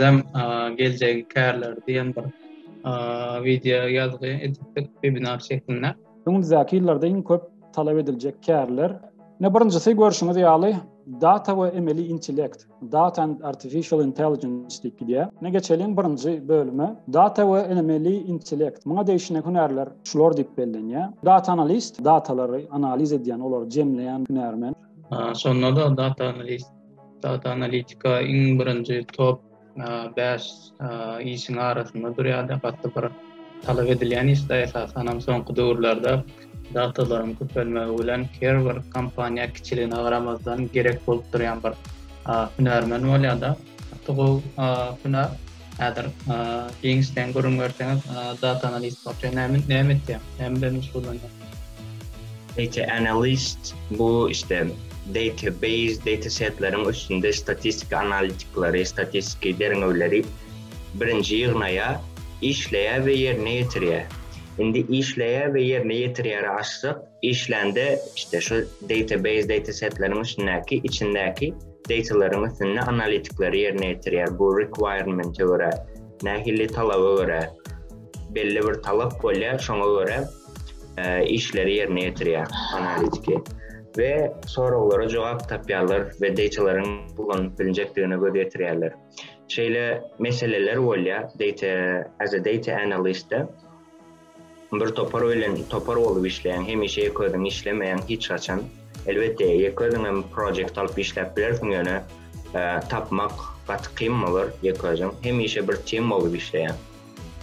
Hem gelecek kärler diýen bir video ýazgy edip webinar şeklinde. Önümüzdäki ýyllarda iň köp talap ediljek kärler. Birinjisi görüşüňiz ýaly data we emeli intellekt, data and artificial intelligence diýip. Ne geçelim birinji bölüme. Data we emeli intellekt. Muňa değişine hünärler şular diýip bellenýär. Data analyst, datalary analiz edýän, olary jemleýän hünärmen. Sonra da data analyst, data analitika iň birinji top 5 işin arasında durýar da gatly bir talap edilýän işde esasan soňky döwürlerde datalaryň köpelmegi bilen bir kompaniýa kiçiligine garamazdan gerek bolup durýan bir hünärmen bolýar da. Bu hünär häzir giňişden görüňerseniz data analyst bolýar. Näme diýär? Näme bilen iş bolýar? Data analyst bu işte database, datasetlerin üstünde statistik analitikleri, statistik derinöwleri birinji ýygnaýa işleýär we ýerine ýetirýär. Indi işleýär we ýerine ýetirýär açsyk, işlende işte şu database, datasetlerin üstündäki, içindäki datalaryň üstünde analitikleri ýerine ýetirýär. Bu requirement'e görä, nähili talaba görä, belli bir talap bolýar, şoňa görä işleri ýerine ýetirýär analitiki. Ve sorulara cevap tapýarlar we datalaryň kullanıp bilinjekdigine göz ýetirýärler. Şeýle meseleler bolýar, as a data analyst bir topar bolup işleýän, hemişe ýeködüň işlemeýän hiç açan, elbetde ýeködüň projekt alyp işläp bilersiň ýöne tapmak gatqym bolar ýeködüň, hemişe bir team bolup işleýän.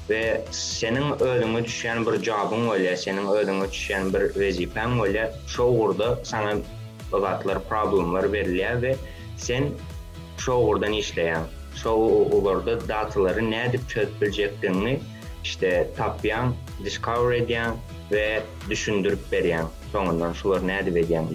Ve senin öňüňe düşen bir jobyň bolýar, senin öňüňe düşen bir wezifen bolýar. Şo urda sana gatlar problemler berilýär we sen şo urdan işleýän. Şo urda datalary nädip çözüp biljekdigini işte tapýan, discover edýän we düşündürip berýän. Soňundan şular nädip edýän.